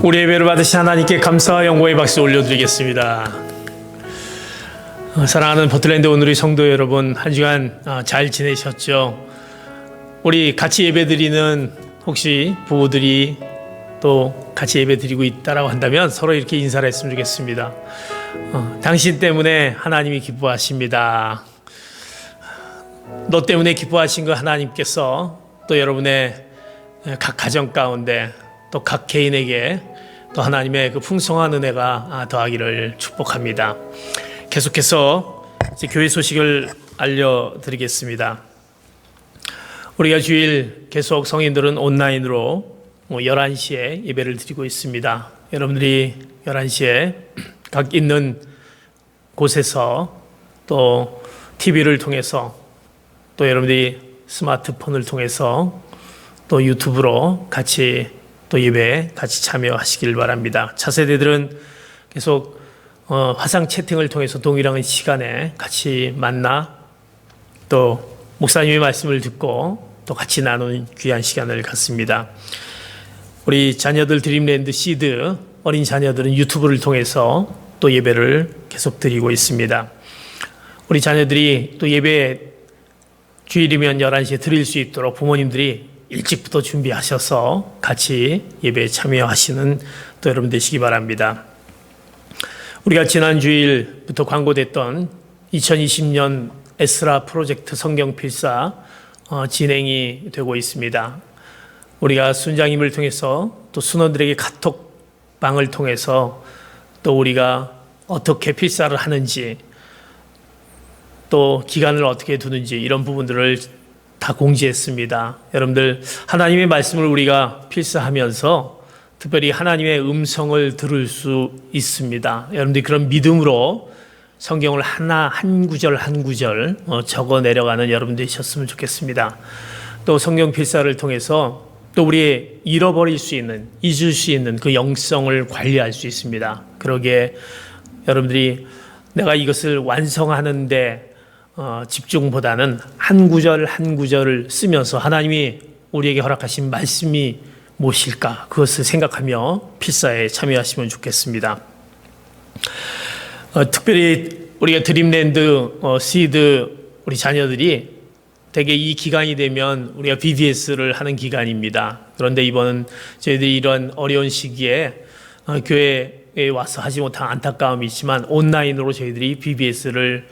우리 예배를 받으신 하나님께 감사와 영광의 박수 올려드리겠습니다. 사랑하는 포틀랜드 오늘의 성도 여러분, 한 주간 잘 지내셨죠? 우리 같이 예배드리는 혹시 부부들이 또 같이 예배드리고 있다라고 한다면 서로 이렇게 인사를 했으면 좋겠습니다. 당신 때문에 하나님이 기뻐하십니다. 너 때문에 기뻐하신 그 하나님께서 또 여러분의 각 가정 가운데 또 각 개인에게 또 하나님의 그 풍성한 은혜가 더하기를 축복합니다. 계속해서 이제 교회 소식을 알려드리겠습니다. 우리가 주일 계속 성인들은 온라인으로 11시에 예배를 드리고 있습니다. 여러분들이 11시에 각 있는 곳에서 또 TV를 통해서 또 여러분들이 스마트폰을 통해서 또 유튜브로 같이 또 예배에 같이 참여하시길 바랍니다. 차세대들은 계속 화상 채팅을 통해서 동일한 시간에 같이 만나 또 목사님의 말씀을 듣고 또 같이 나누는 귀한 시간을 갖습니다. 우리 자녀들 드림랜드 시드 어린 자녀들은 유튜브를 통해서 또 예배를 계속 드리고 있습니다. 우리 자녀들이 또 예배 주일이면 11시에 드릴 수 있도록 부모님들이 일찍부터 준비하셔서 같이 예배에 참여하시는 또 여러분 되시기 바랍니다. 우리가 지난 주일부터 광고됐던 2020년 에스라 프로젝트 성경 필사 진행이 되고 있습니다. 우리가 순장님을 통해서 또 순원들에게 카톡방을 통해서 또 우리가 어떻게 필사를 하는지 또 기간을 어떻게 두는지 이런 부분들을 다 공지했습니다. 여러분들 하나님의 말씀을 우리가 필사하면서 특별히 하나님의 음성을 들을 수 있습니다. 여러분들이 그런 믿음으로 성경을 한 구절 한 구절 적어 내려가는 여러분 되셨으면 좋겠습니다. 또 성경 필사를 통해서 또 우리의 잃어버릴 수 있는 잊을 수 있는 그 영성을 관리할 수 있습니다. 그러기에 여러분들이 내가 이것을 완성하는데 집중보다는 한 구절 한 구절을 쓰면서 하나님이 우리에게 허락하신 말씀이 무엇일까 그것을 생각하며 필사에 참여하시면 좋겠습니다. 특별히 우리가 드림랜드 시드 우리 자녀들이 대개 이 기간이 되면 우리가 BBS를 하는 기간입니다. 그런데 이번은 저희들이 이런 어려운 시기에 교회에 와서 하지 못한 안타까움이 있지만 온라인으로 저희들이 BBS를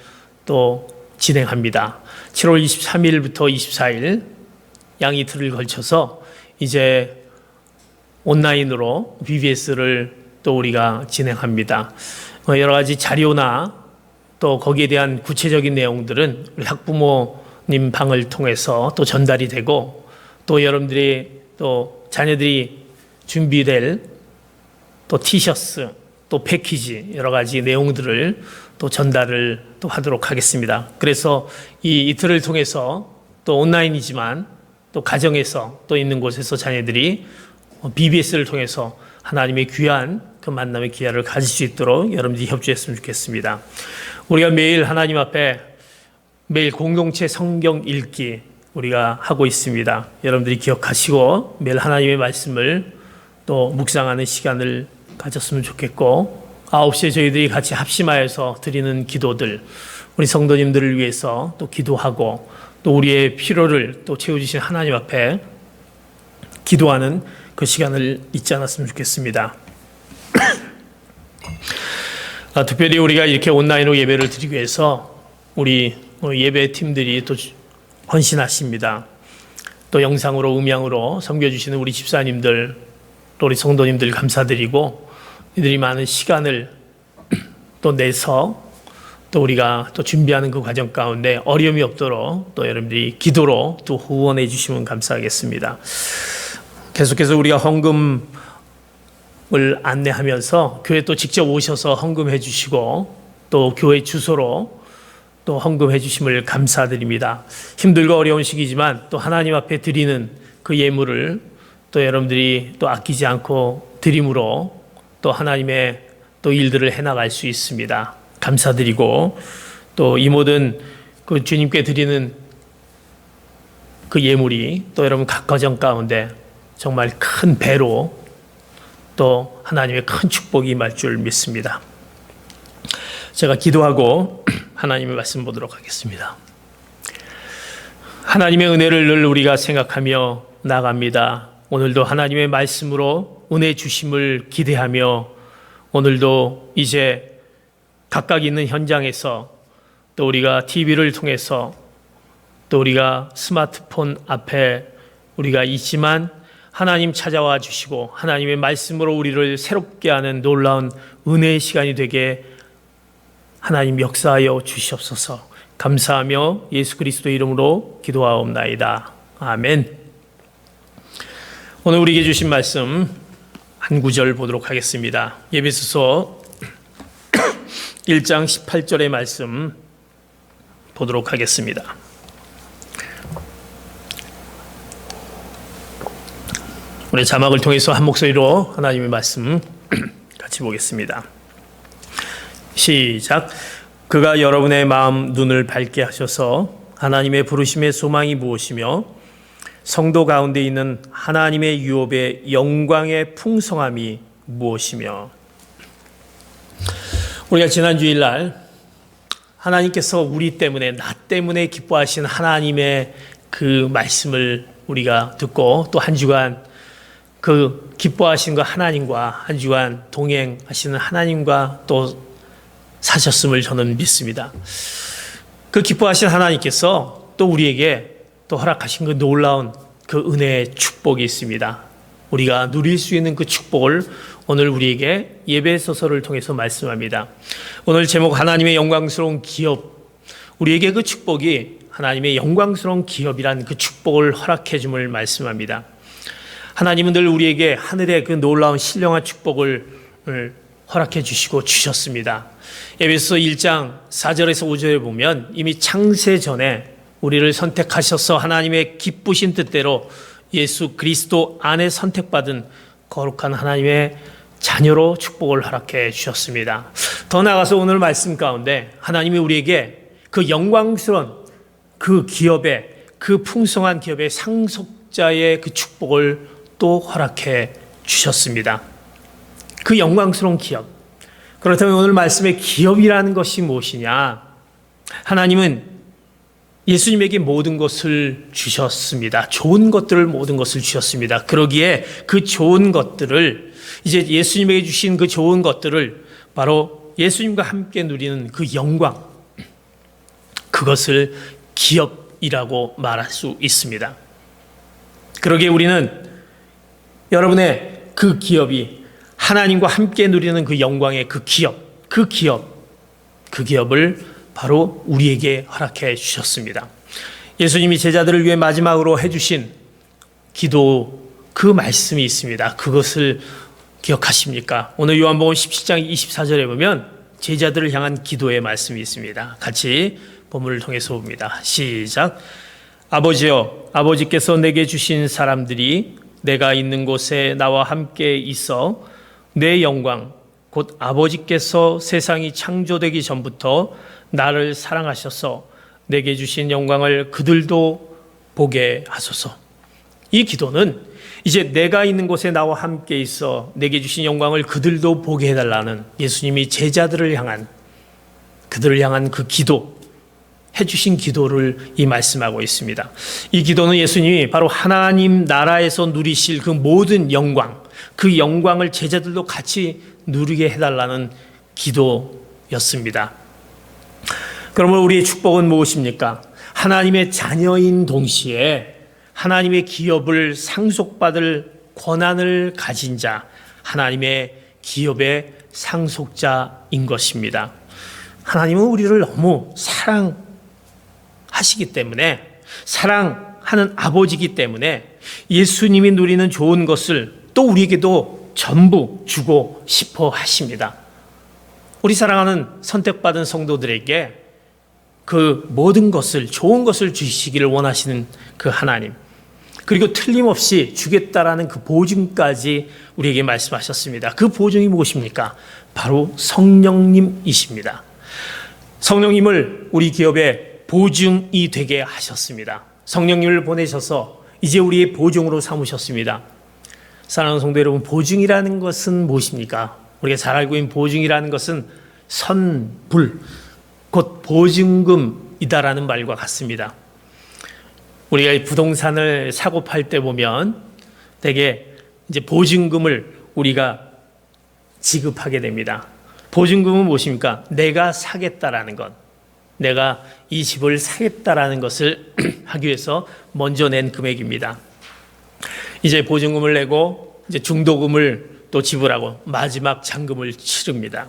또 진행합니다. 7월 23일부터 24일 양 이틀을 걸쳐서 이제 온라인으로 BBS를 또 우리가 진행합니다. 여러 가지 자료나 또 거기에 대한 구체적인 내용들은 우리 학부모님 방을 통해서 또 전달이 되고 또 여러분들이 또 자녀들이 준비될 또 티셔츠 또 패키지 여러 가지 내용들을 또 전달을 또 하도록 하겠습니다. 그래서 이 이틀을 통해서 또 온라인이지만 또 가정에서 또 있는 곳에서 자녀들이 BBS를 통해서 하나님의 귀한 그 만남의 기회를 가질 수 있도록 여러분들이 협조했으면 좋겠습니다. 우리가 매일 하나님 앞에 매일 공동체 성경 읽기 우리가 하고 있습니다. 여러분들이 기억하시고 매일 하나님의 말씀을 또 묵상하는 시간을 가졌으면 좋겠고 9시에 저희들이 같이 합심하여서 드리는 기도들 우리 성도님들을 위해서 또 기도하고 또 우리의 필요를 또 채워주신 하나님 앞에 기도하는 그 시간을 잊지 않았으면 좋겠습니다. 특별히 우리가 이렇게 온라인으로 예배를 드리기 위해서 우리 예배 팀들이 또 헌신하십니다. 또 영상으로 음향으로 섬겨주시는 우리 집사님들 또 우리 성도님들 감사드리고 이들이 많은 시간을 또 내서 또 우리가 또 준비하는 그 과정 가운데 어려움이 없도록 또 여러분들이 기도로 또 후원해 주시면 감사하겠습니다. 계속해서 우리가 헌금을 안내하면서 교회 또 직접 오셔서 헌금해 주시고 또 교회 주소로 또 헌금해 주심을 감사드립니다. 힘들고 어려운 시기지만 또 하나님 앞에 드리는 그 예물을 또 여러분들이 또 아끼지 않고 드림으로 또 하나님의 또 일들을 해나갈 수 있습니다. 감사드리고 또 이 모든 그 주님께 드리는 그 예물이 또 여러분 각 가정 가운데 정말 큰 배로 또 하나님의 큰 축복이 임할 줄 믿습니다. 제가 기도하고 하나님의 말씀 보도록 하겠습니다. 하나님의 은혜를 늘 우리가 생각하며 나갑니다. 오늘도 하나님의 말씀으로 은혜 주심을 기대하며 오늘도 이제 각각 있는 현장에서 또 우리가 TV를 통해서 또 우리가 스마트폰 앞에 우리가 있지만 하나님 찾아와 주시고 하나님의 말씀으로 우리를 새롭게 하는 놀라운 은혜의 시간이 되게 하나님 역사하여 주시옵소서. 감사하며 예수 그리스도의 이름으로 기도하옵나이다. 아멘. 오늘 우리에게 주신 말씀 한 구절 보도록 하겠습니다. 에베소서 1장 18절의 말씀 보도록 하겠습니다. 우리 자막을 통해서 한 목소리로 하나님의 말씀 같이 보겠습니다. 시작. 그가 여러분의 마음 눈을 밝게 하셔서 하나님의 부르심의 소망이 무엇이며 성도 가운데 있는 하나님의 유업의 영광의 풍성함이 무엇이며. 우리가 지난 주일날 하나님께서 우리 때문에 나 때문에 기뻐하신 하나님의 그 말씀을 우리가 듣고 또 한 주간 그 기뻐하신 그 하나님과 한 주간 동행하시는 하나님과 또 사셨음을 저는 믿습니다. 그 기뻐하신 하나님께서 또 우리에게 또 허락하신 그 놀라운 그 은혜의 축복이 있습니다. 우리가 누릴 수 있는 그 축복을 오늘 우리에게 예배소서를 통해서 말씀합니다. 오늘 제목 하나님의 영광스러운 기업, 우리에게 그 축복이 하나님의 영광스러운 기업이란 그 축복을 허락해 줌을 말씀합니다. 하나님은 늘 우리에게 하늘의 그 놀라운 신령한 축복을 허락해 주시고 주셨습니다. 에베소서 1장 4절에서 5절에 보면 이미 창세 전에 우리를 선택하셔서 하나님의 기쁘신 뜻대로 예수 그리스도 안에 선택받은 거룩한 하나님의 자녀로 축복을 허락해 주셨습니다. 더 나아가서 오늘 말씀 가운데 하나님이 우리에게 그 영광스러운 그 기업의 그 풍성한 기업의 상속자의 그 축복을 또 허락해 주셨습니다. 그 영광스러운 기업. 그렇다면 오늘 말씀의 기업이라는 것이 무엇이냐? 하나님은 예수님에게 모든 것을 주셨습니다. 좋은 것들을 모든 것을 주셨습니다. 그러기에 그 좋은 것들을 이제 예수님에게 주신 그 좋은 것들을 바로 예수님과 함께 누리는 그 영광, 그것을 기업이라고 말할 수 있습니다. 그러기에 우리는 여러분의 그 기업이 하나님과 함께 누리는 그 영광의 그 기업을 바로 우리에게 허락해 주셨습니다. 예수님이 제자들을 위해 마지막으로 해주신 기도 그 말씀이 있습니다. 그것을 기억하십니까? 오늘 요한복음 17장 24절에 보면 제자들을 향한 기도의 말씀이 있습니다. 같이 본문을 통해서 봅니다. 시작. 아버지여, 아버지께서 내게 주신 사람들이 내가 있는 곳에 나와 함께 있어 내 영광 곧 아버지께서 세상이 창조되기 전부터 나를 사랑하셔서 내게 주신 영광을 그들도 보게 하소서. 이 기도는 이제 내가 있는 곳에 나와 함께 있어 내게 주신 영광을 그들도 보게 해달라는 예수님이 제자들을 향한 그들을 향한 그 기도 해주신 기도를 이 말씀하고 있습니다. 이 기도는 예수님이 바로 하나님 나라에서 누리실 그 모든 영광, 그 영광을 제자들도 같이 누리게 해달라는 기도였습니다. 그러면 우리의 축복은 무엇입니까? 하나님의 자녀인 동시에 하나님의 기업을 상속받을 권한을 가진 자, 하나님의 기업의 상속자인 것입니다. 하나님은 우리를 너무 사랑하시기 때문에, 사랑하는 아버지이기 때문에 예수님이 누리는 좋은 것을 또 우리에게도 전부 주고 싶어 하십니다. 우리 사랑하는 선택받은 성도들에게 그 모든 것을, 좋은 것을 주시기를 원하시는 그 하나님, 그리고 틀림없이 주겠다라는 그 보증까지 우리에게 말씀하셨습니다. 그 보증이 무엇입니까? 바로 성령님이십니다. 성령님을 우리 기업의 보증이 되게 하셨습니다. 성령님을 보내셔서 이제 우리의 보증으로 삼으셨습니다. 사랑하는 성도 여러분, 보증이라는 것은 무엇입니까? 우리가 잘 알고 있는 보증이라는 것은 선불, 곧 보증금이다라는 말과 같습니다. 우리가 부동산을 사고 팔 때 보면 대개 이제 보증금을 우리가 지급하게 됩니다. 보증금은 무엇입니까? 내가 사겠다라는 것, 내가 이 집을 사겠다라는 것을 하기 위해서 먼저 낸 금액입니다. 이제 보증금을 내고 이제 중도금을 또 지불하고 마지막 잔금을 치릅니다.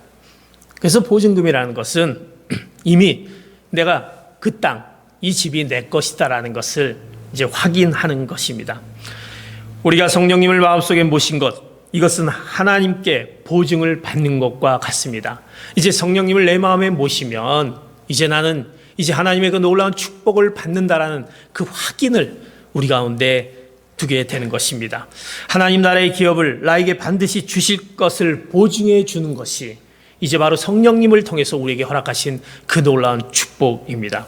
그래서 보증금이라는 것은 이미 내가 그 땅, 이 집이 내 것이다라는 것을 이제 확인하는 것입니다. 우리가 성령님을 마음속에 모신 것, 이것은 하나님께 보증을 받는 것과 같습니다. 이제 성령님을 내 마음에 모시면 이제 나는 이제 하나님의 그 놀라운 축복을 받는다라는 그 확인을 우리 가운데 두게 되는 것입니다. 하나님 나라의 기업을 나에게 반드시 주실 것을 보증해 주는 것이 이제 바로 성령님을 통해서 우리에게 허락하신 그 놀라운 축복입니다.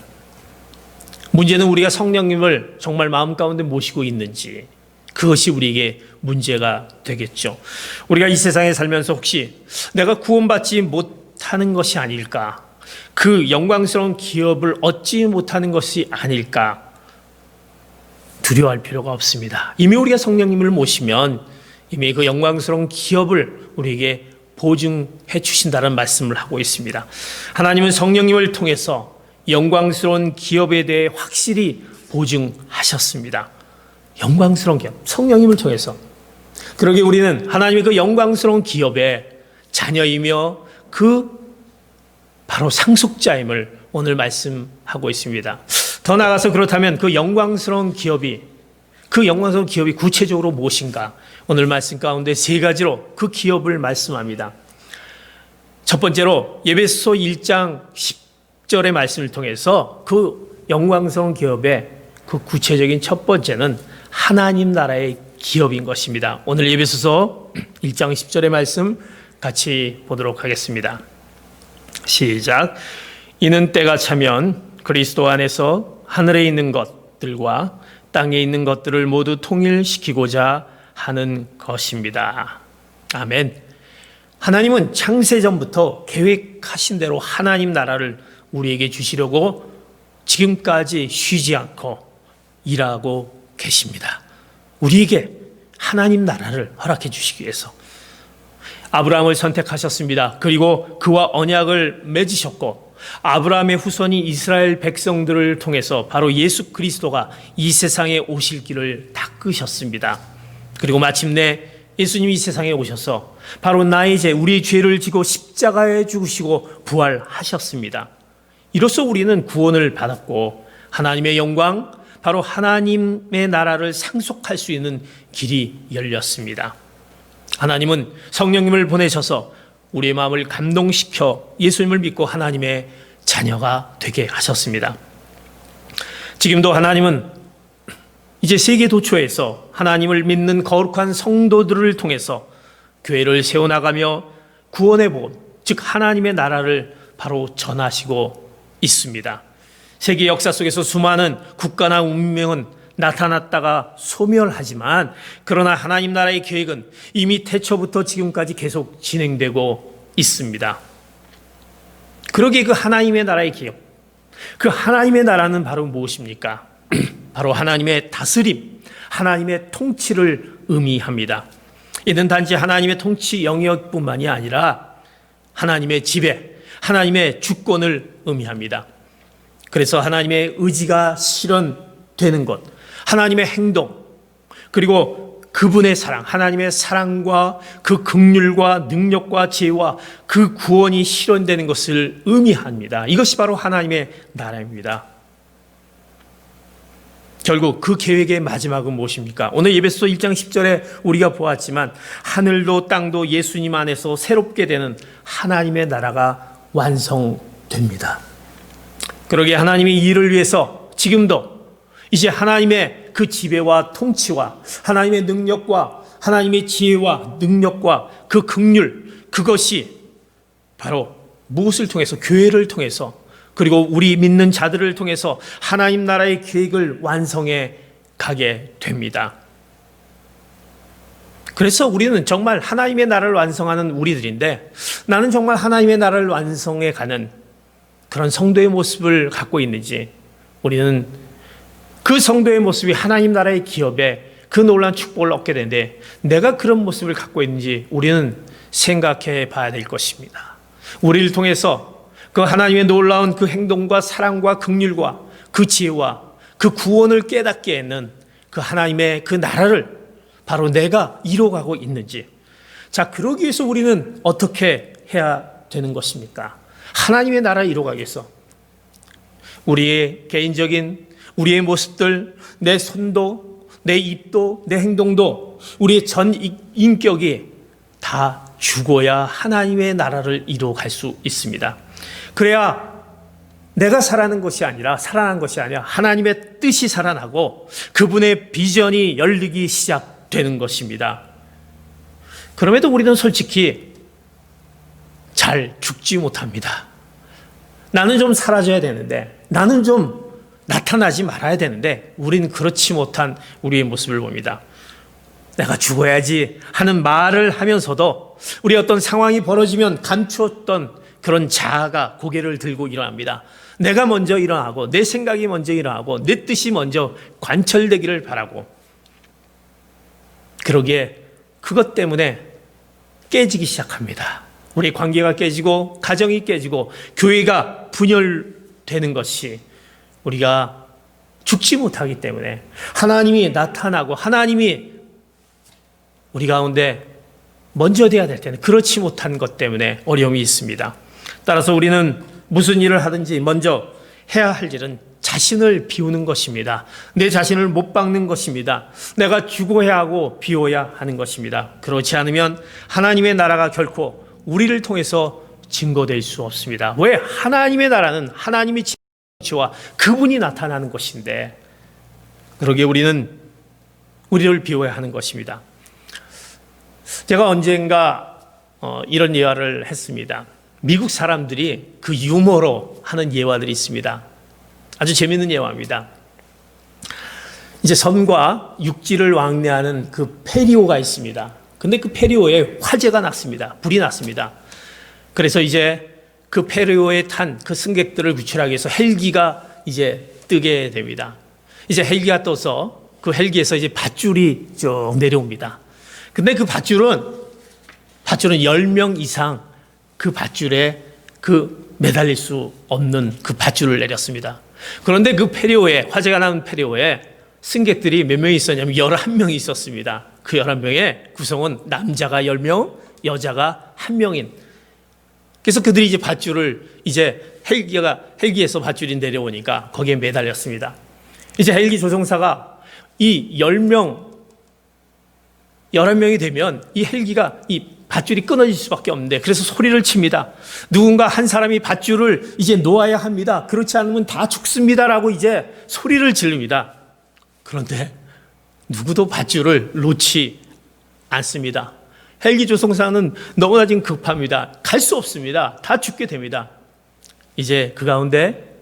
문제는 우리가 성령님을 정말 마음 가운데 모시고 있는지, 그것이 우리에게 문제가 되겠죠. 우리가 이 세상에 살면서 혹시 내가 구원받지 못하는 것이 아닐까, 그 영광스러운 기업을 얻지 못하는 것이 아닐까 두려워할 필요가 없습니다. 이미 우리가 성령님을 모시면 이미 그 영광스러운 기업을 우리에게 보증해 주신다는 말씀을 하고 있습니다. 하나님은 성령님을 통해서 영광스러운 기업에 대해 확실히 보증하셨습니다. 영광스러운 기업, 성령님을 통해서. 그러게 우리는 하나님의 그 영광스러운 기업의 자녀이며 그 바로 상속자임을 오늘 말씀하고 있습니다. 더 나아가서 그렇다면 그 영광스러운 기업이 구체적으로 무엇인가? 오늘 말씀 가운데 세 가지로 그 기업을 말씀합니다. 첫 번째로 에베소 1장 10절의 말씀을 통해서 그 영광스러운 기업의 그 구체적인 첫 번째는 하나님 나라의 기업인 것입니다. 오늘 에베소서 1장 10절의 말씀 같이 보도록 하겠습니다. 시작. 이는 때가 차면 그리스도 안에서 하늘에 있는 것들과 땅에 있는 것들을 모두 통일시키고자 하는 것입니다. 아멘. 하나님은 창세전부터 계획하신 대로 하나님 나라를 우리에게 주시려고 지금까지 쉬지 않고 일하고 계십니다. 우리에게 하나님 나라를 허락해 주시기 위해서 아브라함을 선택하셨습니다. 그리고 그와 언약을 맺으셨고 아브라함의 후손이 이스라엘 백성들을 통해서 바로 예수 그리스도가 이 세상에 오실 길을 닦으셨습니다. 그리고 마침내 예수님이 이 세상에 오셔서 바로 나의 죄, 우리의 죄를 지고 십자가에 죽으시고 부활하셨습니다. 이로써 우리는 구원을 받았고 하나님의 영광, 바로 하나님의 나라를 상속할 수 있는 길이 열렸습니다. 하나님은 성령님을 보내셔서 우리의 마음을 감동시켜 예수님을 믿고 하나님의 자녀가 되게 하셨습니다. 지금도 하나님은 이제 세계 도처에서 하나님을 믿는 거룩한 성도들을 통해서 교회를 세워나가며 구원의 복음, 즉 하나님의 나라를 바로 전하시고 있습니다. 세계 역사 속에서 수많은 국가나 운명은 나타났다가 소멸하지만 그러나 하나님 나라의 계획은 이미 태초부터 지금까지 계속 진행되고 있습니다. 그러기에 그 하나님의 나라의 계획, 그 하나님의 나라는 바로 무엇입니까? 바로 하나님의 다스림, 하나님의 통치를 의미합니다. 이는 단지 하나님의 통치 영역뿐만이 아니라 하나님의 지배, 하나님의 주권을 의미합니다. 그래서 하나님의 의지가 실현되는 것, 하나님의 행동, 그리고 그분의 사랑, 하나님의 사랑과 그 긍휼과 능력과 지혜와 그 구원이 실현되는 것을 의미합니다. 이것이 바로 하나님의 나라입니다. 결국 그 계획의 마지막은 무엇입니까? 오늘 에베소 1장 10절에 우리가 보았지만 하늘도 땅도 예수님 안에서 새롭게 되는 하나님의 나라가 완성됩니다. 그러기에 하나님의 일을 위해서 지금도 이제 하나님의 그 지배와 통치와 하나님의 능력과 하나님의 지혜와 능력과 그 긍휼, 그것이 바로 무엇을 통해서? 교회를 통해서, 그리고 우리 믿는 자들을 통해서 하나님 나라의 계획을 완성해 가게 됩니다. 그래서 우리는 정말 하나님의 나라를 완성하는 우리들인데, 나는 정말 하나님의 나라를 완성해 가는 그런 성도의 모습을 갖고 있는지, 우리는 그 성도의 모습이 하나님 나라의 기업에 그 놀라운 축복을 얻게 되는데, 내가 그런 모습을 갖고 있는지 우리는 생각해 봐야 될 것입니다. 우리를 통해서 그 하나님의 놀라운 그 행동과 사랑과 긍휼과 그 지혜와 그 구원을 깨닫게 하는 그 하나님의 그 나라를 바로 내가 이뤄가고 있는지, 자, 그러기 위해서 우리는 어떻게 해야 되는 것입니까? 하나님의 나라를 이뤄가기 위해서 우리의 개인적인 우리의 모습들, 내 손도, 내 입도, 내 행동도, 우리의 전 인격이 다 죽어야 하나님의 나라를 이루어갈 수 있습니다. 그래야 내가 살아난 것이 아니라 하나님의 뜻이 살아나고 그분의 비전이 열리기 시작되는 것입니다. 그럼에도 우리는 솔직히 잘 죽지 못합니다. 나는 좀 사라져야 되는데, 나는 좀 나타나지 말아야 되는데, 우리는 그렇지 못한 우리의 모습을 봅니다. 내가 죽어야지 하는 말을 하면서도 우리 어떤 상황이 벌어지면 감추었던 그런 자아가 고개를 들고 일어납니다. 내가 먼저 일어나고, 내 생각이 먼저 일어나고, 내 뜻이 먼저 관철되기를 바라고, 그러기에 그것 때문에 깨지기 시작합니다. 우리 관계가 깨지고, 가정이 깨지고, 교회가 분열되는 것이 우리가 죽지 못하기 때문에, 하나님이 나타나고 하나님이 우리 가운데 먼저 돼야 될 때는 그렇지 못한 것 때문에 어려움이 있습니다. 따라서 우리는 무슨 일을 하든지 먼저 해야 할 일은 자신을 비우는 것입니다. 내 자신을 못 박는 것입니다. 내가 죽어야 하고 비워야 하는 것입니다. 그렇지 않으면 하나님의 나라가 결코 우리를 통해서 증거될 수 없습니다. 왜? 하나님의 나라는 하나님이 지와 그분이 나타나는 것인데, 그러기에 우리는 우리를 비워야 하는 것입니다. 제가 언젠가 이런 예화를 했습니다. 미국 사람들이 그 유머로 하는 예화들이 있습니다. 아주 재미있는 예화입니다. 이제 섬과 육지를 왕래하는 그 페리오가 있습니다. 근데 그 페리오에 화재가 났습니다. 불이 났습니다. 그래서 이제 그 페리오에 탄 그 승객들을 구출하기 위해서 헬기가 이제 뜨게 됩니다. 이제 헬기가 떠서 그 헬기에서 이제 밧줄이 쭉 내려옵니다. 근데 그 밧줄은 10명 이상 그 밧줄에 그 매달릴 수 없는 그 밧줄을 내렸습니다. 그런데 그 페리오에, 화재가 난 페리오에 승객들이 몇 명이 있었냐면 11명이 있었습니다. 그 11명의 구성은 남자가 10명, 여자가 1명인. 그래서 그들이 이제 밧줄을, 이제 헬기에서 밧줄이 내려오니까 거기에 매달렸습니다. 이제 헬기 조종사가 이 11명이 되면 이 헬기가 이 밧줄이 끊어질 수밖에 없는데, 그래서 소리를 칩니다. 누군가 한 사람이 밧줄을 이제 놓아야 합니다. 그렇지 않으면 다 죽습니다라고 이제 소리를 지릅니다. 그런데 누구도 밧줄을 놓지 않습니다. 헬기 조종사는 너무나 지금 급합니다. 갈 수 없습니다. 다 죽게 됩니다. 이제 그 가운데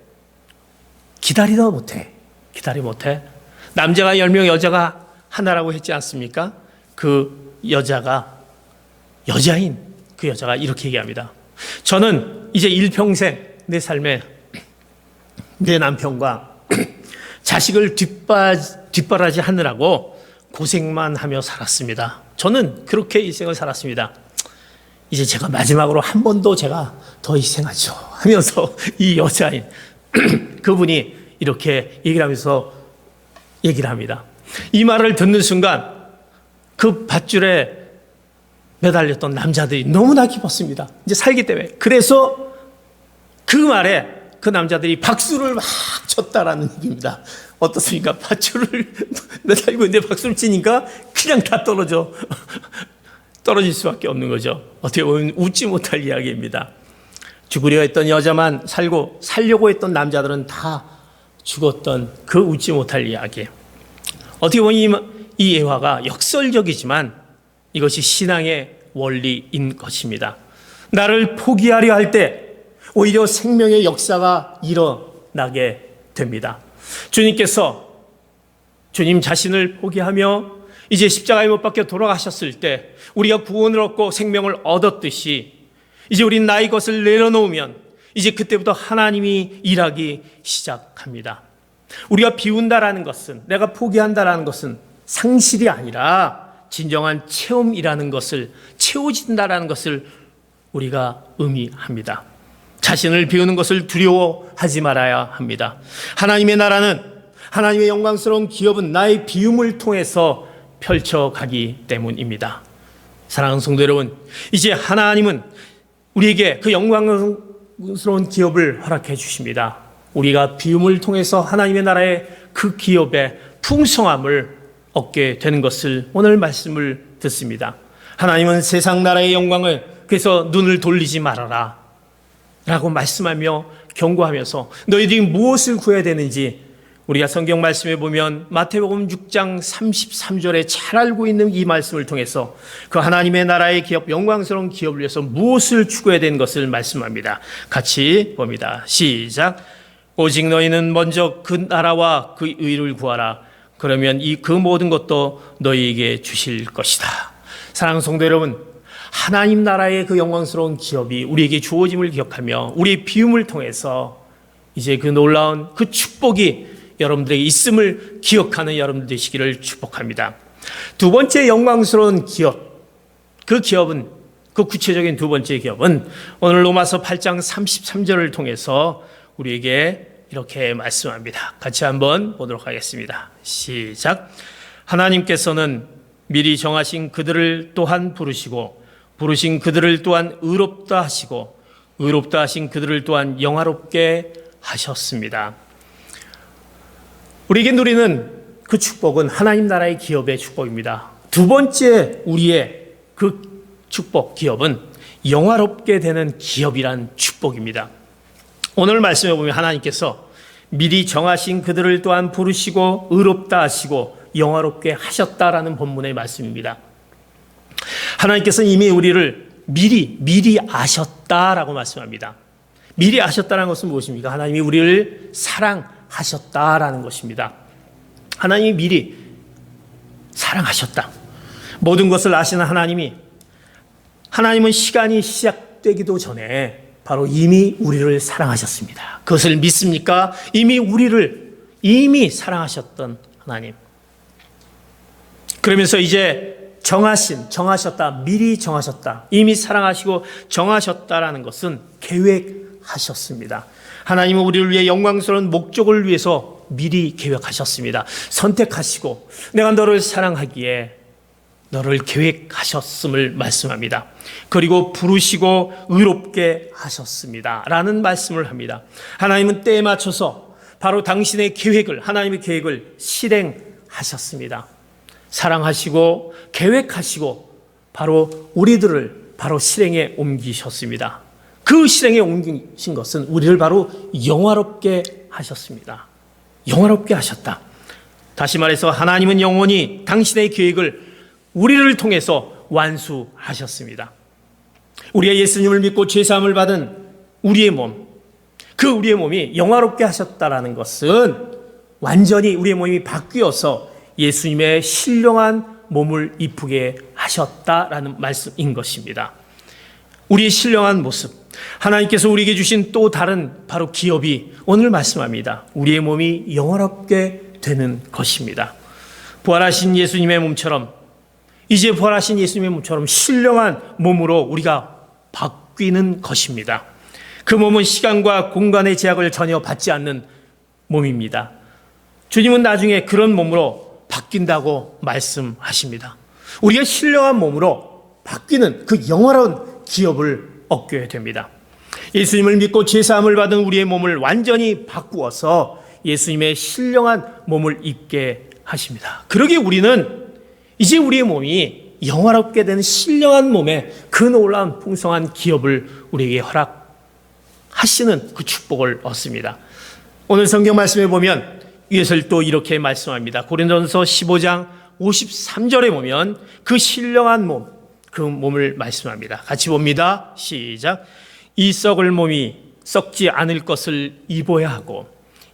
기다리 못해. 남자가 10명, 여자가 하나라고 했지 않습니까? 그 여자인 그 여자가 이렇게 얘기합니다. 저는 이제 일평생 내 삶에 내 남편과 자식을 뒷바라지 하느라고 고생만 하며 살았습니다. 저는 그렇게 인생을 살았습니다. 이제 제가 마지막으로 한 번 더 제가 더 희생하죠 하면서 이 여자인 그분이 이렇게 얘기를 하면서 얘기를 합니다. 이 말을 듣는 순간 그 밧줄에 매달렸던 남자들이 너무나 기뻤습니다. 이제 살기 때문에. 그래서 그 말에 그 남자들이 박수를 막 쳤다라는 얘기입니다. 어떻습니까? 밧줄을 매달리고 있는데 박수를 치니까 그냥 다 떨어질 수밖에 없는 거죠. 어떻게 보면 웃지 못할 이야기입니다. 죽으려 했던 여자만 살려고 했던 남자들은 다 죽었던 그 웃지 못할 이야기. 어떻게 보면 이 예화가 역설적이지만 이것이 신앙의 원리인 것입니다. 나를 포기하려 할 때 오히려 생명의 역사가 일어나게 됩니다. 주님께서 주님 자신을 포기하며 이제 십자가에 못 박혀 돌아가셨을 때 우리가 구원을 얻고 생명을 얻었듯이 이제 우리 나의 것을 내려놓으면 이제 그때부터 하나님이 일하기 시작합니다. 우리가 비운다라는 것은, 내가 포기한다라는 것은 상실이 아니라 진정한 체험이라는 것을, 채워진다라는 것을 우리가 의미합니다. 자신을 비우는 것을 두려워하지 말아야 합니다. 하나님의 나라는, 하나님의 영광스러운 기업은 나의 비움을 통해서 펼쳐가기 때문입니다. 사랑하는 성도 여러분, 이제 하나님은 우리에게 그 영광스러운 기업을 허락해 주십니다. 우리가 비움을 통해서 하나님의 나라의 그 기업의 풍성함을 얻게 되는 것을 오늘 말씀을 듣습니다. 하나님은 세상 나라의 영광을, 그래서 눈을 돌리지 말아라 라고 말씀하며 경고하면서 너희들이 무엇을 구해야 되는지, 우리가 성경 말씀에 보면 마태복음 6장 33절에 잘 알고 있는 이 말씀을 통해서 그 하나님의 나라의 기업, 영광스러운 기업을 위해서 무엇을 추구해야 되는 것을 말씀합니다. 같이 봅니다. 시작. 오직 너희는 먼저 그 나라와 그 의를 구하라. 그러면 그 모든 것도 너희에게 주실 것이다. 사랑하는 성도 여러분, 하나님 나라의 그 영광스러운 기업이 우리에게 주어짐을 기억하며 우리의 비움을 통해서 이제 그 놀라운 그 축복이 여러분들에게 있음을 기억하는 여러분들 되시기를 축복합니다. 두 번째 영광스러운 기업, 그 기업은, 그 구체적인 두 번째 기업은 오늘 로마서 8장 33절을 통해서 우리에게 이렇게 말씀합니다. 같이 한번 보도록 하겠습니다. 시작. 하나님께서는 미리 정하신 그들을 또한 부르시고 부르신 그들을 또한 의롭다 하시고 의롭다 하신 그들을 또한 영화롭게 하셨습니다. 우리에게 누리는 그 축복은 하나님 나라의 기업의 축복입니다. 두 번째 우리의 그 축복, 기업은 영화롭게 되는 기업이란 축복입니다. 오늘 말씀에 보면 하나님께서 미리 정하신 그들을 또한 부르시고 의롭다 하시고 영화롭게 하셨다라는 본문의 말씀입니다. 하나님께서는 이미 우리를 미리 아셨다라고 말씀합니다. 미리 아셨다는 것은 무엇입니까? 하나님이 우리를 사랑하셨다라는 것입니다. 하나님이 미리 사랑하셨다. 모든 것을 아시는 하나님은 시간이 시작되기도 전에 바로 이미 우리를 사랑하셨습니다. 그것을 믿습니까? 우리를 사랑하셨던 하나님. 그러면서 이제 정하셨다, 미리 정하셨다, 이미 사랑하시고 정하셨다라는 것은 계획하셨습니다. 하나님은 우리를 위해 영광스러운 목적을 위해서 미리 계획하셨습니다. 선택하시고 내가 너를 사랑하기에 너를 계획하셨음을 말씀합니다. 그리고 부르시고 의롭게 하셨습니다 라는 말씀을 합니다. 하나님은 때에 맞춰서 바로 당신의 계획을, 하나님의 계획을 실행하셨습니다. 사랑하시고 계획하시고 바로 우리들을 바로 실행에 옮기셨습니다. 그 실행에 옮기신 것은 우리를 바로 영화롭게 하셨습니다. 영화롭게 하셨다. 다시 말해서 하나님은 영원히 당신의 계획을 우리를 통해서 완수하셨습니다. 우리가 예수님을 믿고 죄사함을 받은 우리의 몸, 그 우리의 몸이 영화롭게 하셨다라는 것은 완전히 우리의 몸이 바뀌어서 예수님의 신령한 몸을 이쁘게 하셨다라는 말씀인 것입니다. 우리의 신령한 모습, 하나님께서 우리에게 주신 또 다른 바로 기업이 오늘 말씀합니다. 우리의 몸이 영화롭게 되는 것입니다. 부활하신 예수님의 몸처럼, 이제 부활하신 예수님의 몸처럼 신령한 몸으로 우리가 바뀌는 것입니다. 그 몸은 시간과 공간의 제약을 전혀 받지 않는 몸입니다. 주님은 나중에 그런 몸으로 바뀐다고 말씀하십니다. 우리가 신령한 몸으로 바뀌는 그 영화로운 기업을 얻게 됩니다. 예수님을 믿고 죄사함을 받은 우리의 몸을 완전히 바꾸어서 예수님의 신령한 몸을 입게 하십니다. 그러기에 우리는 이제 우리의 몸이 영화롭게 되는 신령한 몸에 그 놀라운 풍성한 기업을 우리에게 허락하시는 그 축복을 얻습니다. 오늘 성경 말씀에 보면 이것을 또 이렇게 말씀합니다. 고린도전서 15장 53절에 보면 그 신령한 몸, 그 몸을 말씀합니다. 같이 봅니다. 시작. 이 썩을 몸이 썩지 않을 것을 입어야 하고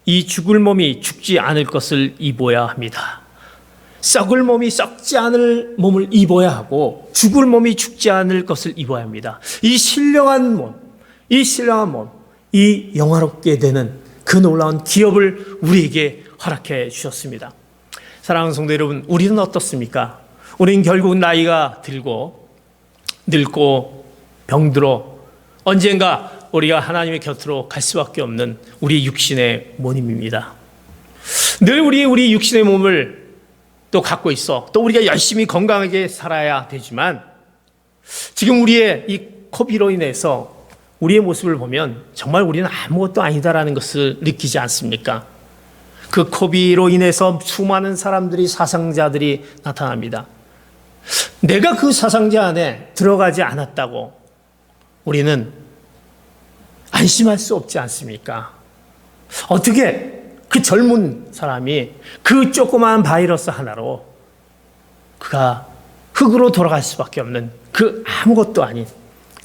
이 죽을 몸이 죽지 않을 것을 입어야 합니다. 썩을 몸이 썩지 않을 몸을 입어야 하고 죽을 몸이 죽지 않을 것을 입어야 합니다. 이 신령한 몸, 이 영화롭게 되는 그 놀라운 기업을 우리에게 허락해 주셨습니다. 사랑하는 성도 여러분, 우리는 어떻습니까? 우리는 결국 나이가 들고 늙고 병들어 언젠가 우리가 하나님의 곁으로 갈 수밖에 없는 우리 육신의 모임입니다. 늘 우리 육신의 몸을 또 갖고 있어. 또 우리가 열심히 건강하게 살아야 되지만 지금 우리의 이 코비로 인해서 우리의 모습을 보면 정말 우리는 아무것도 아니다라는 것을 느끼지 않습니까? 그 코비로 인해서 수많은 사람들이, 사상자들이 나타납니다. 내가 그 사상자 안에 들어가지 않았다고 우리는 안심할 수 없지 않습니까? 어떻게 그 젊은 사람이 그 조그마한 바이러스 하나로 그가 흙으로 돌아갈 수밖에 없는 그 아무것도 아닌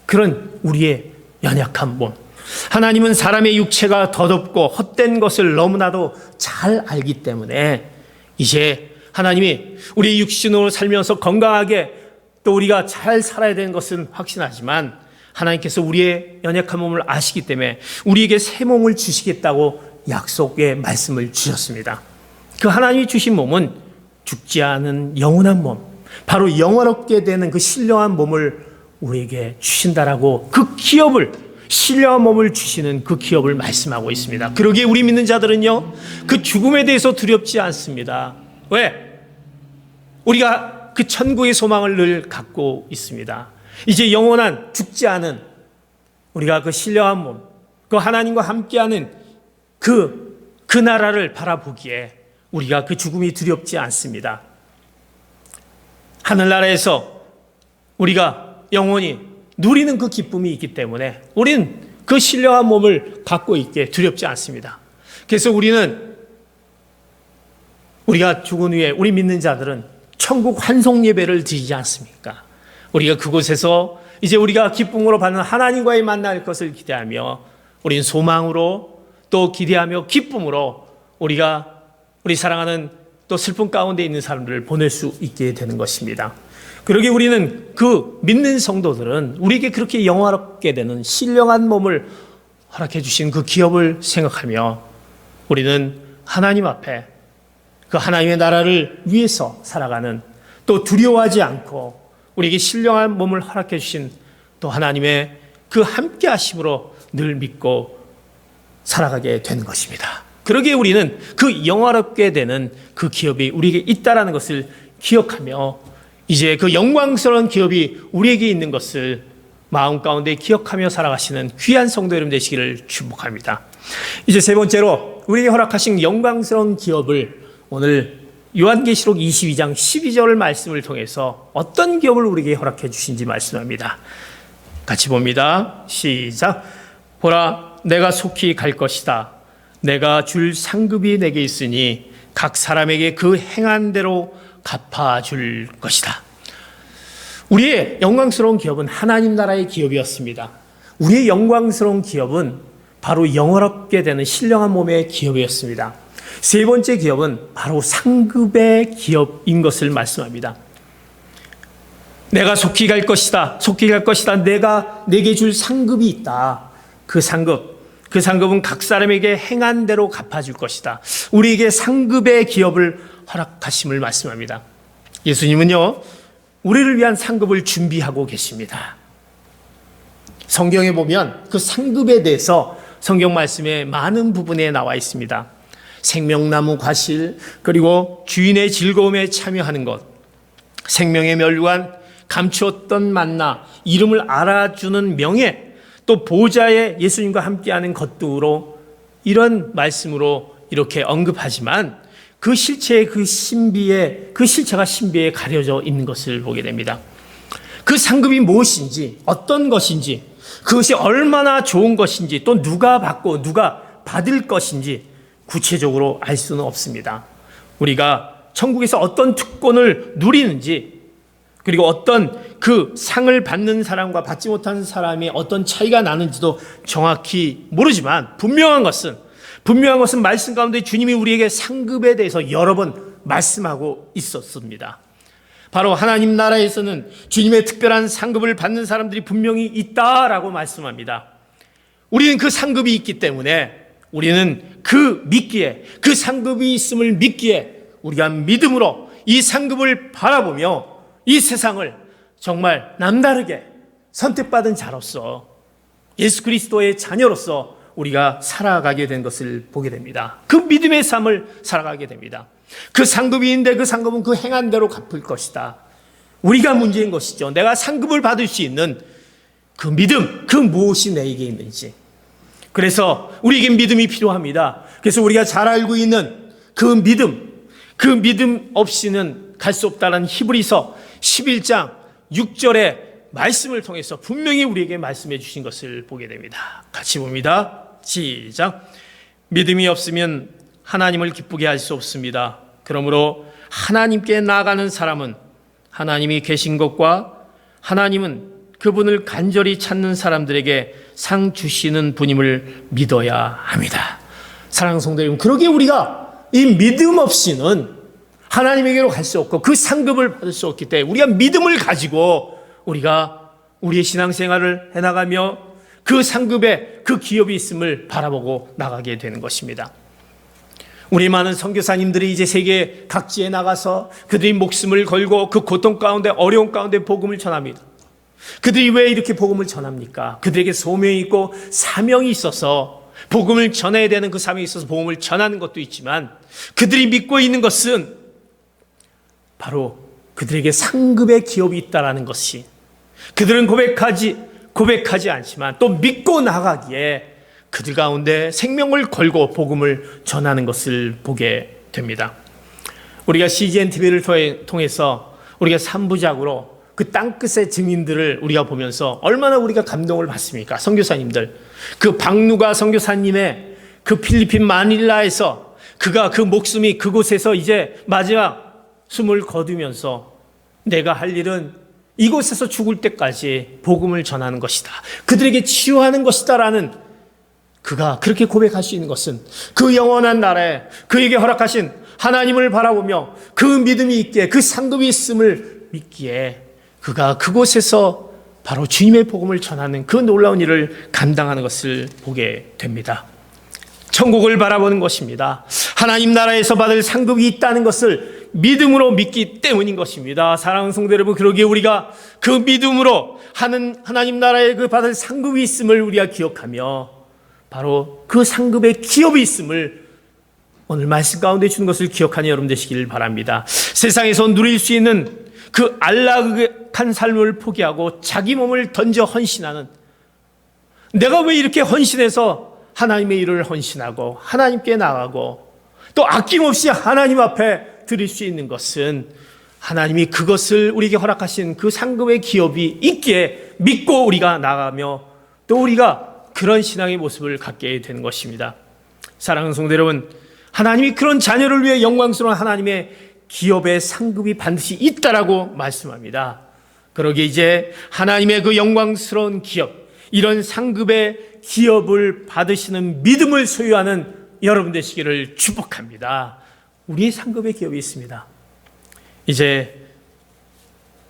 그런 우리의 연약한 몸. 하나님은 사람의 육체가 더럽고 헛된 것을 너무나도 잘 알기 때문에 이제 하나님이 우리 육신으로 살면서 건강하게 또 우리가 잘 살아야 되는 것은 확신하지만 하나님께서 우리의 연약한 몸을 아시기 때문에 우리에게 새 몸을 주시겠다고 약속의 말씀을 주셨습니다. 그 하나님이 주신 몸은 죽지 않은 영원한 몸, 바로 영원롭게 되는 그 신령한 몸을 우리에게 주신다라고 그 기업을, 신령한 몸을 주시는 그 기업을 말씀하고 있습니다. 그러기에 우리 믿는 자들은요, 그 죽음에 대해서 두렵지 않습니다. 왜? 우리가 그 천국의 소망을 늘 갖고 있습니다. 이제 영원한 죽지 않은 우리가 그 신령한 몸, 그 하나님과 함께하는 그 나라를 바라보기에 우리가 그 죽음이 두렵지 않습니다. 하늘나라에서 우리가 영원히 누리는 그 기쁨이 있기 때문에 우리는 그 신령한 몸을 갖고 있게 두렵지 않습니다. 그래서 우리가 죽은 후에 우리 믿는 자들은 천국 환송 예배를 드리지 않습니까? 우리가 그곳에서 이제 우리가 기쁨으로 받는 하나님과의 만날 것을 기대하며 우리는 소망으로 또 기대하며 기쁨으로 우리 사랑하는 또 슬픔 가운데 있는 사람들을 보낼 수 있게 되는 것입니다. 그러기에 우리는 그 믿는 성도들은 우리에게 그렇게 영화롭게 되는 신령한 몸을 허락해 주신 그 기업을 생각하며 우리는 하나님 앞에 그 하나님의 나라를 위해서 살아가는, 또 두려워하지 않고 우리에게 신령한 몸을 허락해 주신 또 하나님의 그 함께 하심으로 늘 믿고 살아가게 되는 것입니다. 그러기에 우리는 그 영화롭게 되는 그 기업이 우리에게 있다라는 것을 기억하며 이제 그 영광스러운 기업이 우리에게 있는 것을 마음 가운데 기억하며 살아가시는 귀한 성도 여러분 되시기를 축복합니다. 이제 세 번째로 우리에게 허락하신 영광스러운 기업을 오늘 요한계시록 22장 12절 말씀을 통해서 어떤 기업을 우리에게 허락해 주신지 말씀합니다. 같이 봅니다. 시작. 보라, 내가 속히 갈 것이다. 내가 줄 상급이 내게 있으니 각 사람에게 그 행한 대로 갚아줄 것이다. 우리의 영광스러운 기업은 하나님 나라의 기업이었습니다. 우리의 영광스러운 기업은 바로 영원롭게 되는 신령한 몸의 기업이었습니다. 세 번째 기업은 바로 상급의 기업인 것을 말씀합니다. 내가 속히 갈 것이다. 속히 갈 것이다. 내가 내게 줄 상급이 있다. 그 상급은 각 사람에게 행한 대로 갚아줄 것이다. 우리에게 상급의 기업을 허락하심을 말씀합니다. 예수님은요, 우리를 위한 상급을 준비하고 계십니다. 성경에 보면 그 상급에 대해서 성경 말씀에 많은 부분에 나와 있습니다. 생명나무 과실, 그리고 주인의 즐거움에 참여하는 것, 생명의 멸관, 감추었던 만나, 이름을 알아주는 명예, 또 보좌에 예수님과 함께하는 것들로 이런 말씀으로 이렇게 언급하지만 그 실체의 그 실체가 신비에 가려져 있는 것을 보게 됩니다. 그 상급이 무엇인지, 어떤 것인지, 그것이 얼마나 좋은 것인지, 또 누가 받고 누가 받을 것인지 구체적으로 알 수는 없습니다. 우리가 천국에서 어떤 특권을 누리는지, 그리고 어떤 그 상을 받는 사람과 받지 못하는 사람이 어떤 차이가 나는지도 정확히 모르지만 분명한 것은 말씀 가운데 주님이 우리에게 상급에 대해서 여러 번 말씀하고 있었습니다. 바로 하나님 나라에서는 주님의 특별한 상급을 받는 사람들이 분명히 있다라고 말씀합니다. 우리는 그 상급이 있기 때문에 우리는 그 믿기에, 그 상급이 있음을 믿기에 우리가 믿음으로 이 상급을 바라보며 이 세상을 정말 남다르게 선택받은 자로서 예수 그리스도의 자녀로서 우리가 살아가게 된 것을 보게 됩니다. 그 믿음의 삶을 살아가게 됩니다. 그 상급이 있는데 그 상급은 그 행한 대로 갚을 것이다. 우리가 문제인 것이죠. 내가 상급을 받을 수 있는 그 믿음, 그 무엇이 내게 있는지. 그래서 우리에게 믿음이 필요합니다. 그래서 우리가 잘 알고 있는 그 믿음 없이는 갈 수 없다는 히브리서 11장 6절의 말씀을 통해서 분명히 우리에게 말씀해 주신 것을 보게 됩니다. 같이 봅니다. 시작. 믿음이 없으면 하나님을 기쁘게 할 수 없습니다. 그러므로 하나님께 나아가는 사람은 하나님이 계신 것과 하나님은 그분을 간절히 찾는 사람들에게 상 주시는 분임을 믿어야 합니다. 사랑하는 성도 여러분, 그러기에 우리가 이 믿음 없이는 하나님에게로 갈 수 없고 그 상급을 받을 수 없기 때문에 우리가 믿음을 가지고 우리가 우리의 신앙생활을 해나가며 그 상급에 그 기업이 있음을 바라보고 나가게 되는 것입니다. 우리 많은 선교사님들이 이제 세계 각지에 나가서 그들이 목숨을 걸고 그 고통 가운데 어려운 가운데 복음을 전합니다. 그들이 왜 이렇게 복음을 전합니까? 그들에게 소명이 있고 사명이 있어서 복음을 전해야 되는 그 사명이 있어서 복음을 전하는 것도 있지만 그들이 믿고 있는 것은 바로 그들에게 상급의 기업이 있다는 것이 그들은 고백하지 않지만 또 믿고 나가기에 그들 가운데 생명을 걸고 복음을 전하는 것을 보게 됩니다. 우리가 CGN TV를 통해서 우리가 3부작으로 그 땅끝의 증인들을 우리가 보면서 얼마나 우리가 감동을 받습니까? 선교사님들. 그 박누가 선교사님의 그 필리핀 마닐라에서 그가 그 목숨이 그곳에서 이제 마지막 숨을 거두면서 내가 할 일은 이곳에서 죽을 때까지 복음을 전하는 것이다. 그들에게 치유하는 것이다 라는 그가 그렇게 고백할 수 있는 것은 그 영원한 나라에 그에게 허락하신 하나님을 바라보며 그 믿음이 있기에 그 상급이 있음을 믿기에 그가 그곳에서 바로 주님의 복음을 전하는 그 놀라운 일을 감당하는 것을 보게 됩니다. 천국을 바라보는 것입니다. 하나님 나라에서 받을 상급이 있다는 것을 믿음으로 믿기 때문인 것입니다. 사랑하는 성도 여러분, 그러기에 우리가 그 믿음으로 하나님 나라에 그 받을 상급이 있음을 우리가 기억하며 바로 그 상급의 기업이 있음을 오늘 말씀 가운데 주는 것을 기억하는 여러분 되시기를 바랍니다. 세상에서 누릴 수 있는 그 안락한 삶을 포기하고 자기 몸을 던져 헌신하는, 내가 왜 이렇게 헌신해서 하나님의 일을 헌신하고 하나님께 나가고 또 아낌없이 하나님 앞에 드릴 수 있는 것은 하나님이 그것을 우리에게 허락하신 그 상급의 기업이 있기에 믿고 우리가 나가며 또 우리가 그런 신앙의 모습을 갖게 되는 것입니다. 사랑하는 성도 여러분, 하나님이 그런 자녀를 위해 영광스러운 하나님의 기업의 상급이 반드시 있다라고 말씀합니다. 그러기에 이제 하나님의 그 영광스러운 기업, 이런 상급의 기업을 받으시는 믿음을 소유하는 여러분 되시기를 축복합니다. 우리의 상급의 기업이 있습니다. 이제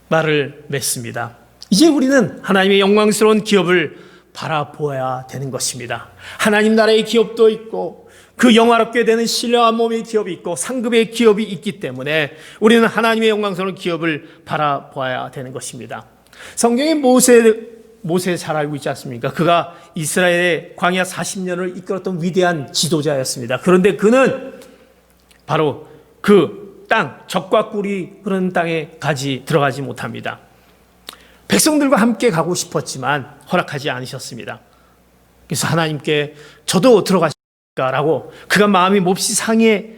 말을 맺습니다. 이제 우리는 하나님의 영광스러운 기업을 바라보아야 되는 것입니다. 하나님 나라의 기업도 있고 그 영화롭게 되는 신령한 몸의 기업이 있고 상급의 기업이 있기 때문에 우리는 하나님의 영광스러운 기업을 바라보아야 되는 것입니다. 성경에 모세 잘 알고 있지 않습니까? 그가 이스라엘의 광야 40년을 이끌었던 위대한 지도자였습니다. 그런데 그는 바로 그 땅, 적과 꿀이 흐르는 땅에 들어가지 못합니다. 백성들과 함께 가고 싶었지만 허락하지 않으셨습니다. 그래서 하나님께 저도 들어가실까라고 그가 마음이 몹시 상해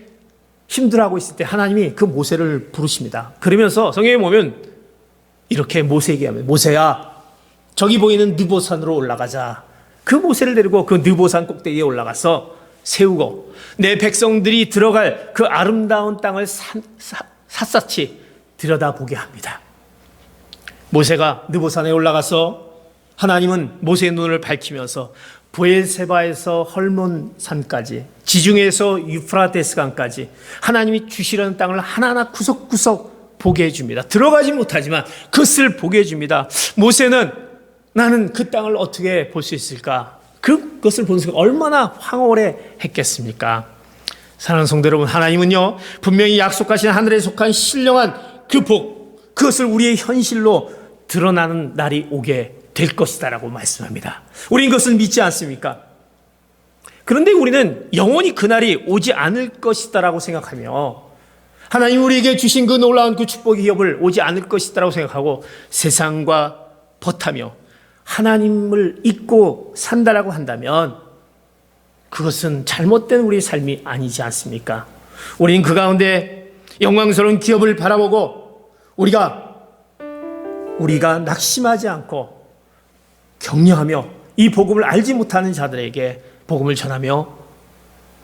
힘들어하고 있을 때 하나님이 그 모세를 부르십니다. 그러면서 성경에 보면 이렇게 모세에게 하면, 모세야 저기 보이는 느보산으로 올라가자. 그 모세를 데리고 그 느보산 꼭대기에 올라가서 세우고 내 백성들이 들어갈 그 아름다운 땅을 샅샅이 들여다보게 합니다. 모세가 느보산에 올라가서 하나님은 모세의 눈을 밝히면서 브엘세바에서 헐몬산까지, 지중해에서 유프라테스 강까지 하나님이 주시려는 땅을 하나하나 구석구석 보게 해줍니다. 들어가지 못하지만 그것을 보게 해줍니다. 모세는 나는 그 땅을 어떻게 볼 수 있을까? 그것을 보는 순간 얼마나 황홀해 했겠습니까? 사랑하는 성도 여러분, 하나님은요 분명히 약속하신 하늘에 속한 신령한 그 복, 그것을 우리의 현실로 드러나는 날이 오게 될 것이다라고 말씀합니다. 우리는 그것을 믿지 않습니까? 그런데 우리는 영원히 그날이 오지 않을 것이다라고 생각하며 하나님 우리에게 주신 그 놀라운 그 축복의 기업을 오지 않을 것이다라고 생각하고 세상과 버타며 하나님을 잊고 산다라고 한다면 그것은 잘못된 우리의 삶이 아니지 않습니까? 우리는 그 가운데 영광스러운 기업을 바라보고 우리가 낙심하지 않고 격려하며 이 복음을 알지 못하는 자들에게 복음을 전하며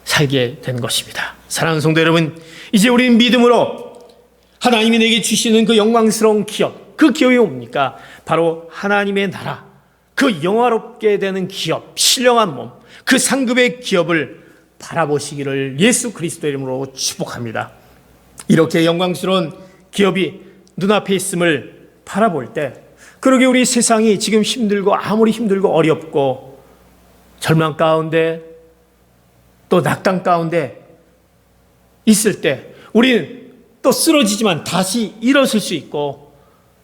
살게 된 것입니다. 사랑하는 성도 여러분, 이제 우리는 믿음으로 하나님이 내게 주시는 그 영광스러운 기업, 그 기업이 뭡니까? 바로 하나님의 나라, 그 영화롭게 되는 기업, 신령한 몸, 그 상급의 기업을 바라보시기를 예수 그리스도의 이름으로 축복합니다. 이렇게 영광스러운 기업이 눈앞에 있음을 바라볼 때, 그러게 우리 세상이 지금 힘들고 아무리 힘들고 어렵고 절망 가운데 또 낙담 가운데 있을 때 우리는 또 쓰러지지만 다시 일어설 수 있고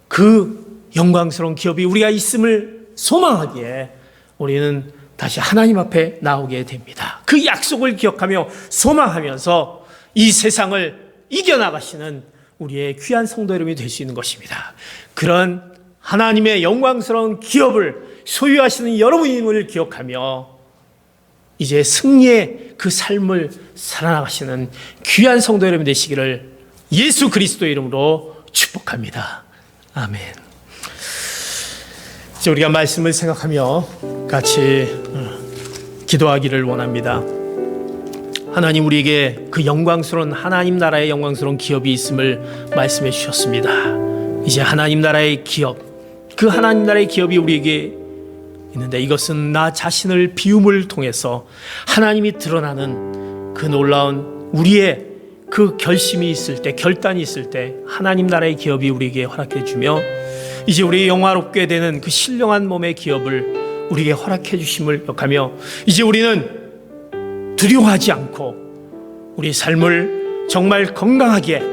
그 영광스러운 기업이 우리가 있음을 소망하기에 우리는 다시 하나님 앞에 나오게 됩니다. 그 약속을 기억하며 소망하면서 이 세상을 이겨나가시는 우리의 귀한 성도 여러분이 될 수 있는 것입니다. 그런 하나님의 영광스러운 기업을 소유하시는 여러분임을 기억하며 이제 승리의 그 삶을 살아나가시는 귀한 성도 여러분 되시기를 예수 그리스도의 이름으로 축복합니다. 아멘. 이제 우리가 말씀을 생각하며 같이 기도하기를 원합니다. 하나님 우리에게 그 영광스러운 하나님 나라의 영광스러운 기업이 있음을 말씀해 주셨습니다. 이제 하나님 나라의 기업, 그 하나님 나라의 기업이 우리에게 있는데 이것은 나 자신을 비움을 통해서 하나님이 드러나는 그 놀라운 우리의 그 결심이 있을 때, 결단이 있을 때 하나님 나라의 기업이 우리에게 허락해 주며 이제 우리 영화롭게 되는 그 신령한 몸의 기업을 우리에게 허락해 주심을 기억하며 이제 우리는 두려워하지 않고 우리 삶을 정말 건강하게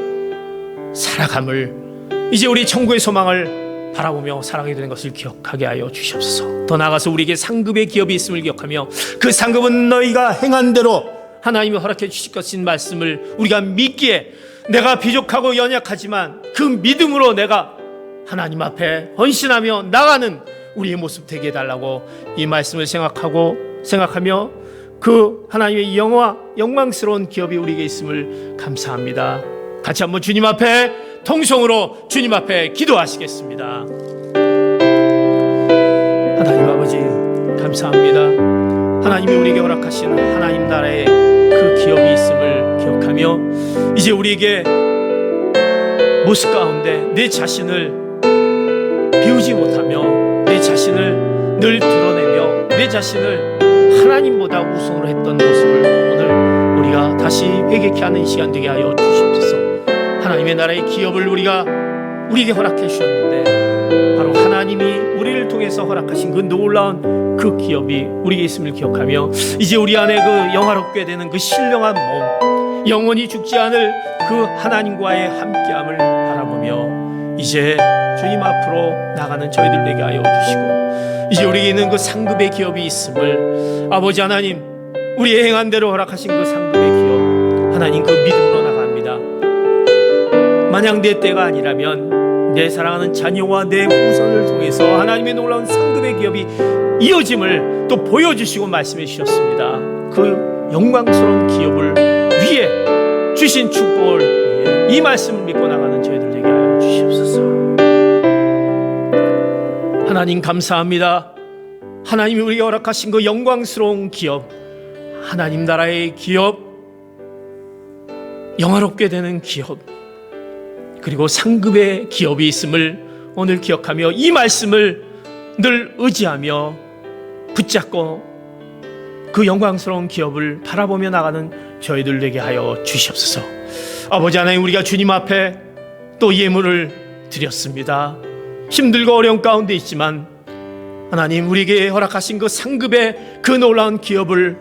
살아감을 이제 우리 천국의 소망을 바라보며 살아가게 되는 것을 기억하게 하여 주시옵소서. 더 나아가서 우리에게 상급의 기업이 있음을 기억하며 그 상급은 너희가 행한 대로 하나님이 허락해 주실 것인 말씀을 우리가 믿기에 내가 비족하고 연약하지만 그 믿음으로 내가 하나님 앞에 헌신하며 나가는 우리의 모습 되게 해달라고 이 말씀을 생각하며 그 하나님의 영광스러운 기업이 우리에게 있음을 감사합니다. 같이 한번 주님 앞에 통성으로 주님 앞에 기도하시겠습니다. 하나님 아버지 감사합니다. 하나님이 우리에게 허락하신 하나님 나라의 그 기업이 있음을 기억하며 이제 우리에게 모습 가운데 내 자신을 비우지 못하며 내 자신을 늘 드러내며 내 자신을 하나님보다 우선으로 했던 모습을 오늘 우리가 다시 회개케 하는 시간 되게 하여 주시옵소서. 하나님의 나라의 기업을 우리에게 허락해 주셨는데 바로 하나님이 우리를 통해서 허락하신 그 놀라운 그 기업이 우리에게 있음을 기억하며 이제 우리 안에 그 영화롭게 되는 그 신령한 몸, 영원히 죽지 않을 그 하나님과의 함께함을 바라보며 이제 주님 앞으로 나가는 저희들 되게 하여 주시고 이제 우리에게 있는 그 상급의 기업이 있음을 아버지 하나님 우리의 행한 대로 허락하신 그 상급의 기업 하나님 그 믿음으로 나갑니다. 만약 내 때가 아니라면 내 사랑하는 자녀와 내 후손을 통해서 하나님의 놀라운 상급의 기업이 이어짐을 또 보여주시고 말씀해 주셨습니다. 그 영광스러운 기업을 위해 주신 축복을 위해 이 말씀을 믿고 나가는 저희들 되게 하여 주시옵소서. 하나님 감사합니다. 하나님이 우리에게 허락하신 그 영광스러운 기업, 하나님 나라의 기업, 영화롭게 되는 기업, 그리고 상급의 기업이 있음을 오늘 기억하며 이 말씀을 늘 의지하며 붙잡고 그 영광스러운 기업을 바라보며 나가는 저희들 되게 하여 주시옵소서. 아버지 하나님, 우리가 주님 앞에 또 예물을 드렸습니다. 힘들고 어려운 가운데 있지만 하나님, 우리에게 허락하신 그 상급의 그 놀라운 기업을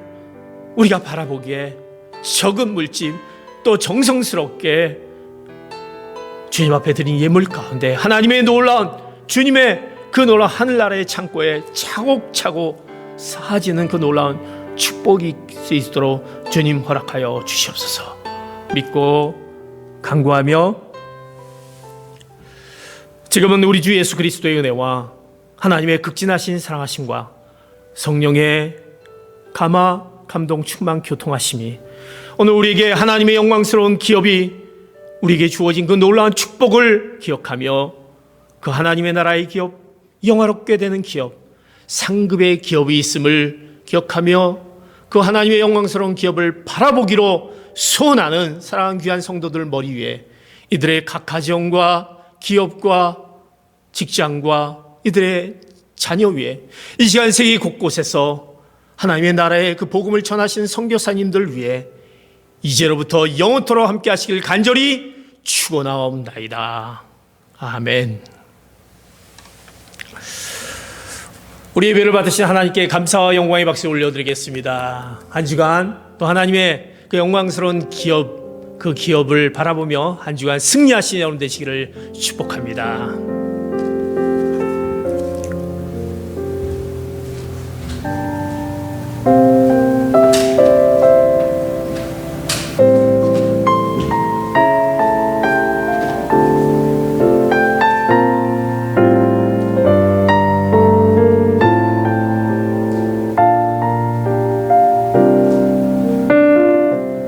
우리가 바라보기에 적은 물질 또 정성스럽게 주님 앞에 드린 예물 가운데 하나님의 놀라운 주님의 그 놀라운 하늘나라의 창고에 차곡차곡 쌓아지는 그 놀라운 축복이 있도록 주님 허락하여 주시옵소서. 믿고 간구하며 지금은 우리 주 예수 그리스도의 은혜와 하나님의 극진하신 사랑하심과 성령의 감화 감동 충만 교통하심이 오늘 우리에게 하나님의 영광스러운 기업이 우리에게 주어진 그 놀라운 축복을 기억하며 그 하나님의 나라의 기업, 영화롭게 되는 기업, 상급의 기업이 있음을 기억하며 그 하나님의 영광스러운 기업을 바라보기로 소원하는 사랑하는 귀한 성도들 머리 위에 이들의 각 가정과 기업과 직장과 이들의 자녀 위에 이 시간 세계 곳곳에서 하나님의 나라의 그 복음을 전하시는 선교사님들 위해 이제로부터 영원토록 함께 하시길 간절히 축원하옵나이다. 아멘. 우리 예배를 받으신 하나님께 감사와 영광의 박수 올려드리겠습니다. 한 주간 또 하나님의 그 영광스러운 기업, 그 기업을 바라보며 한 주간 승리하시는 여러분 되시기를 축복합니다.